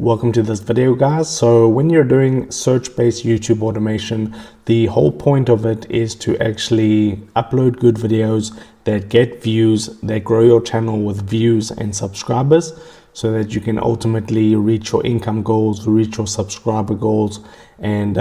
Welcome to this video, guys. So when you're doing search-based YouTube automation, the whole point of it is to actually upload good videos that get views, that grow your channel with views and subscribers, so that you can ultimately reach your income goals, reach your subscriber goals, and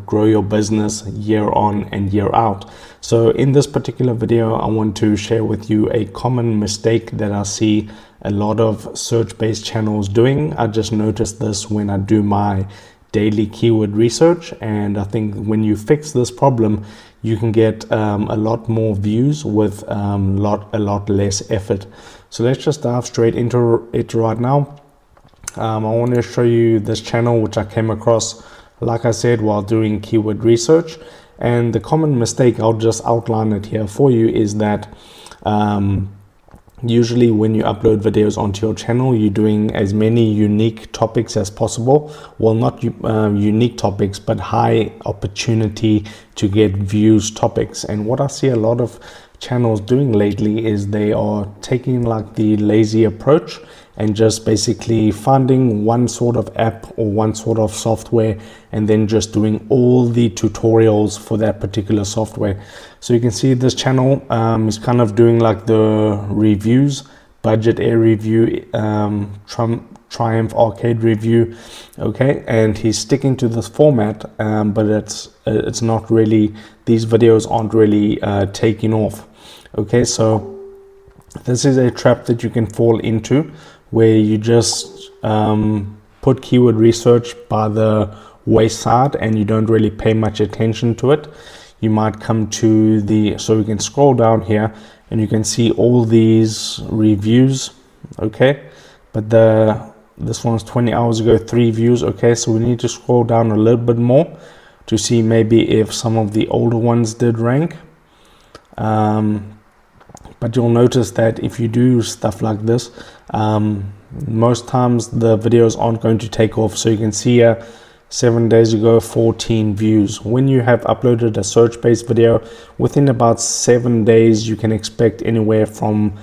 grow your business year on and year out. So in this particular video, I want to share with you a common mistake that I see a lot of search-based channels doing. I just noticed this when I do my daily keyword research, and I think when you fix this problem, you can get a lot more views with a lot less effort. So let's just dive straight into it right now. I want to show you this channel which I came across, like I said, while doing keyword research. And the common mistake, I'll just outline it here for you, is that usually when you upload videos onto your channel, you're doing as many unique topics as possible. Well, not unique topics, but high opportunity to get views topics. And what I see a lot of channels doing lately is they are taking like the lazy approach and just basically finding one sort of app or one sort of software and then just doing all the tutorials for that particular software. So you can see this channel is kind of doing like the reviews, budget air review, Triumph arcade review, okay, and he's sticking to this format, but it's not really, these videos aren't really taking off. Okay, so this is a trap that you can fall into, where you just put keyword research by the wayside and you don't really pay much attention to it. You might come to the, so we can scroll down here and you can see all these reviews, okay, but this one's 20 hours ago, 3 views. Okay, so we need to scroll down a little bit more to see maybe if some of the older ones did rank. But you'll notice that if you do stuff like this, most times the videos aren't going to take off. So you can see 7 days ago, 14 views. When you have uploaded a search-based video, within about 7 days, you can expect anywhere from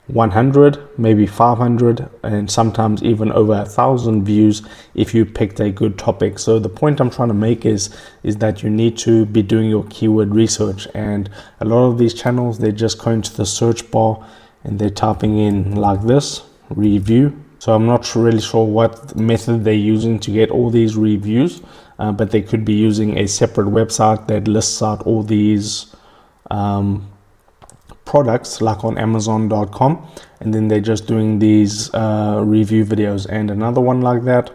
100, maybe 500, and sometimes even over 1,000 views if you picked a good topic. So the point I'm trying to make is that you need to be doing your keyword research, and a lot of these channels, they're just going to the search bar and they're typing in like this, review. So I'm not really sure what method they're using to get all these reviews, but they could be using a separate website that lists out all these products, like on Amazon.com, and then they're just doing these review videos. And another one like that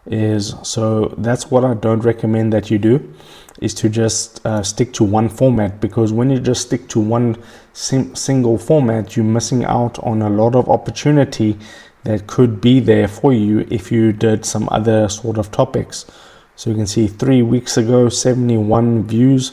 is, so that's what I don't recommend that you do, is to just stick to one format, because when you just stick to one single format, you're missing out on a lot of opportunity that could be there for you if you did some other sort of topics. So you can see 3 weeks ago, 71 views,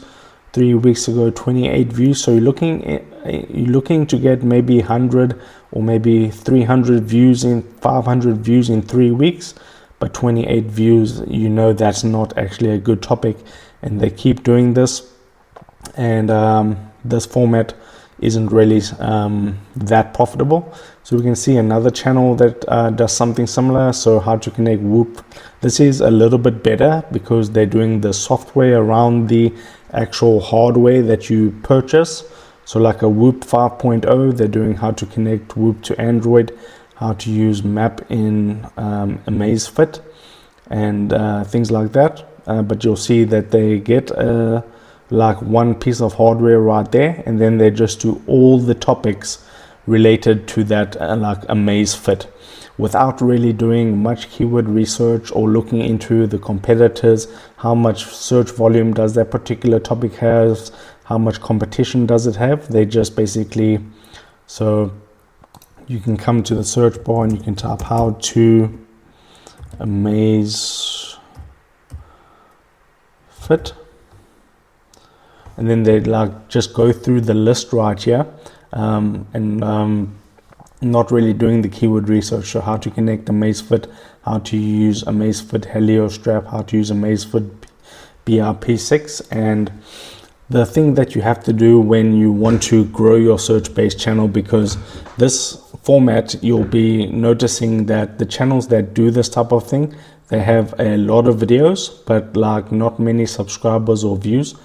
3 weeks ago, 28 views. So you're looking to get maybe 100 or maybe 300 views in 500 views in 3 weeks, but 28 views, you know, that's not actually a good topic. And they keep doing this, and this format isn't really that profitable. So we can see another channel that does something similar. So how to connect Whoop. This is a little bit better because they're doing the software around the actual hardware that you purchase. So like a Whoop 5.0, they're doing how to connect Whoop to Android, how to use map in Amazfit, and things like that. But you'll see that they get like one piece of hardware right there, and then they just do all the topics related to that like Amazfit, without really doing much keyword research or looking into the competitors. How much search volume does that particular topic have? How much competition does it have? They just basically, so you can come to the search bar and you can type how to Amazfit, and then they like just go through the list right here, and not really doing the keyword research. So how to connect Amazfit, how to use Amazfit Helio strap, how to use Amazfit BRP6. And the thing that you have to do when you want to grow your search-based channel, because this format, you'll be noticing that the channels that do this type of thing, they have a lot of videos, but like not many subscribers or views.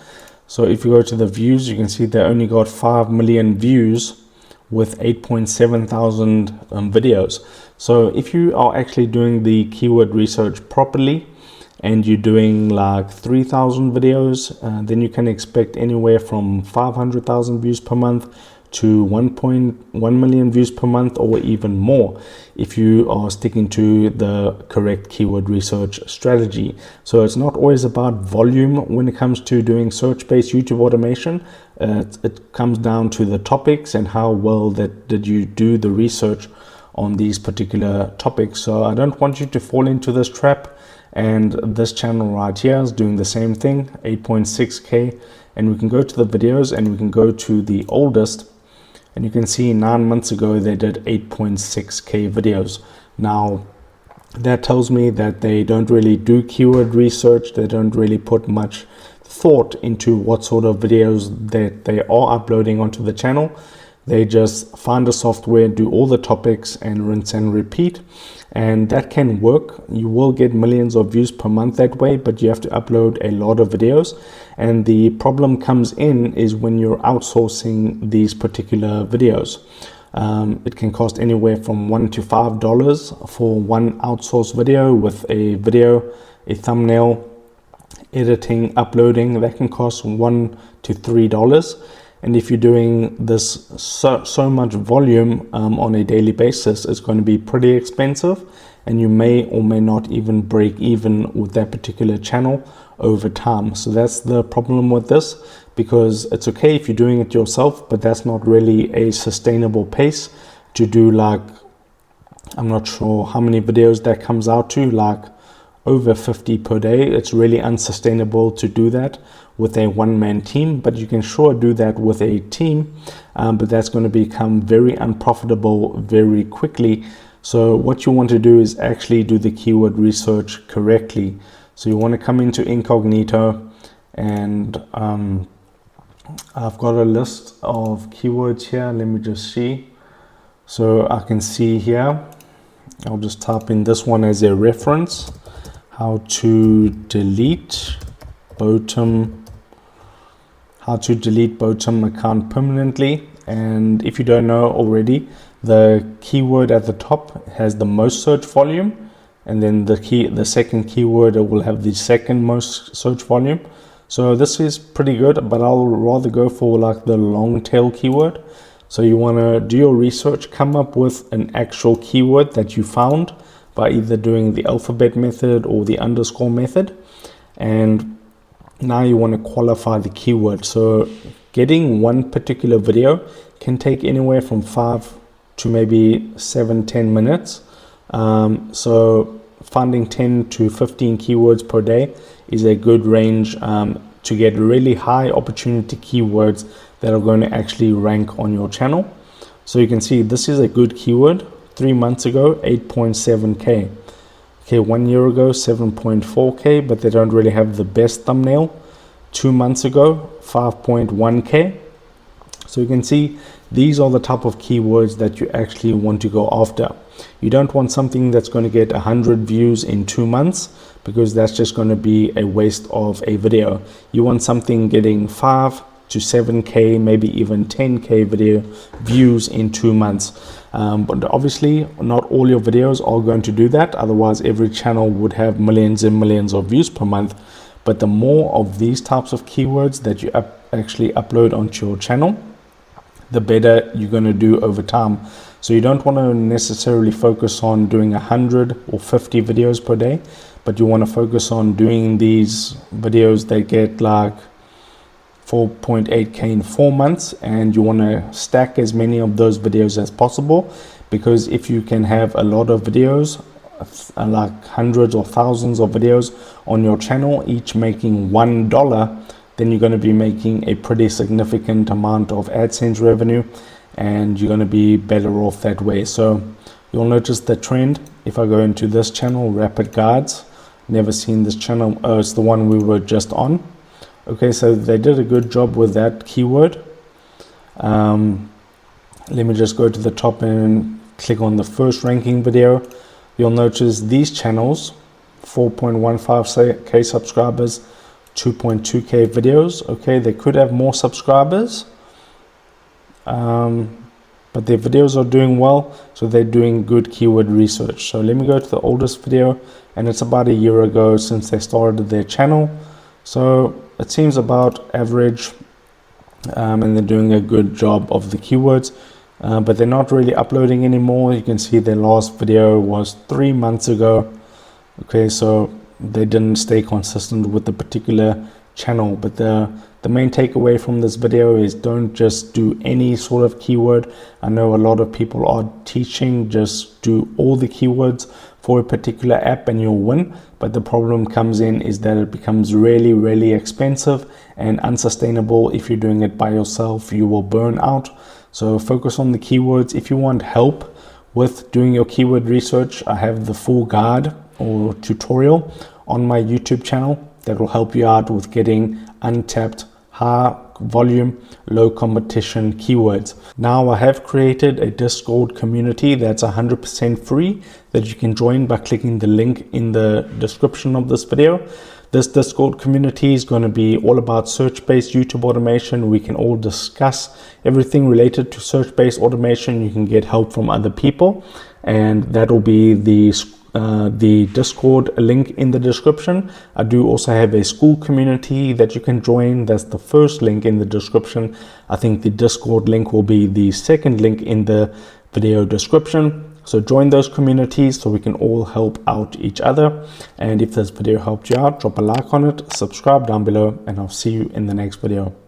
So if you go to the views, you can see they only got 5 million views with 8.7 thousand videos. So if you are actually doing the keyword research properly and you're doing like 3,000 videos, then you can expect anywhere from 500,000 views per month to 1.1 million views per month, or even more, if you are sticking to the correct keyword research strategy. So it's not always about volume when it comes to doing search-based YouTube automation. It comes down to the topics and how well did you do the research on these particular topics. So I don't want you to fall into this trap. And this channel right here is doing the same thing, 8.6K. And we can go to the videos and we can go to the oldest, and you can see 9 months ago they did 8.6K videos. Now that tells me that they don't really do keyword research. They don't really put much thought into what sort of videos that they are uploading onto the channel. They just find a software, do all the topics, and rinse and repeat. And that can work. You will get millions of views per month that way, but you have to upload a lot of videos. And the problem comes in is when you're outsourcing these particular videos. It can cost anywhere from $1 to $5 for one outsourced video with a video, a thumbnail, editing, uploading. That can cost $1 to $3. And if you're doing this so much volume on a daily basis, it's going to be pretty expensive, and you may or may not even break even with that particular channel over time. So that's the problem with this, because it's okay if you're doing it yourself, but that's not really a sustainable pace to do. Like, I'm not sure how many videos that comes out to, like over 50 per day. It's really unsustainable to do that with a one-man team, but you can sure do that with a team, but that's going to become very unprofitable very quickly. So what you want to do is actually do the keyword research correctly. So you want to come into incognito, and I've got a list of keywords here. Let me just see. So I can see here, I'll just type in this one as a reference: how to delete bottom account permanently. And if you don't know already, the keyword at the top has the most search volume, and then the second keyword will have the second most search volume. So this is pretty good, but I'll rather go for like the long tail keyword. So you want to do your research, come up with an actual keyword that you found by either doing the alphabet method or the underscore method, and now you want to qualify the keyword. So getting one particular video can take anywhere from 5 to maybe 7-10 minutes. So finding 10 to 15 keywords per day is a good range to get really high opportunity keywords that are going to actually rank on your channel. So you can see this is a good keyword. 3 months ago, 8.7K. Okay, 1 year ago, 7.4K, but they don't really have the best thumbnail. 2 months ago, 5.1K. So you can see these are the type of keywords that you actually want to go after. You don't want something that's going to get 100 views in 2 months, because that's just going to be a waste of a video. You want something getting 5 to 7K, maybe even 10K video views in 2 months. But obviously not all your videos are going to do that. Otherwise every channel would have millions and millions of views per month. But the more of these types of keywords that you actually upload onto your channel, the better you're going to do over time. So you don't want to necessarily focus on doing 100 or 50 videos per day, but you want to focus on doing these videos that get like 4.8K in 4 months, and you want to stack as many of those videos as possible, because if you can have a lot of videos, like hundreds or thousands of videos on your channel, each making $1, then you're going to be making a pretty significant amount of AdSense revenue, and you're going to be better off that way. So you'll notice the trend. If I go into this channel, Rapid Guides, never seen this channel. Oh, it's the one we were just on. Okay, so they did a good job with that keyword. Let me just go to the top and click on the first ranking video, you'll notice these channels, 4.15k subscribers, 2.2k videos. Okay, they could have more subscribers, but their videos are doing well, so they're doing good keyword research. So let me go to the oldest video, and it's about a year ago since they started their channel. So it seems about average, and they're doing a good job of the keywords, but they're not really uploading anymore. You can see their last video was 3 months ago. Okay, so they didn't stay consistent with the particular channel. But the main takeaway from this video is don't just do any sort of keyword. I know a lot of people are teaching just do all the keywords for a particular app and you'll win, but the problem comes in is that it becomes really expensive and unsustainable. If you're doing it by yourself, you will burn out. So focus on the keywords. If you want help with doing your keyword research, I have the full guide or tutorial on my YouTube channel that will help you out with getting untapped, high volume, low competition keywords. Now I have created a Discord community that's 100% free that you can join by clicking the link in the description of this video. This Discord community is going to be all about search-based YouTube automation. We can all discuss everything related to search-based automation. You can get help from other people, and that will be the Discord link in the description. I do also have a school community that you can join. That's the first link in the description. I think the Discord link will be the second link in the video description. So join those communities so we can all help out each other. And if this video helped you out, drop a like on it, subscribe down below, and I'll see you in the next video.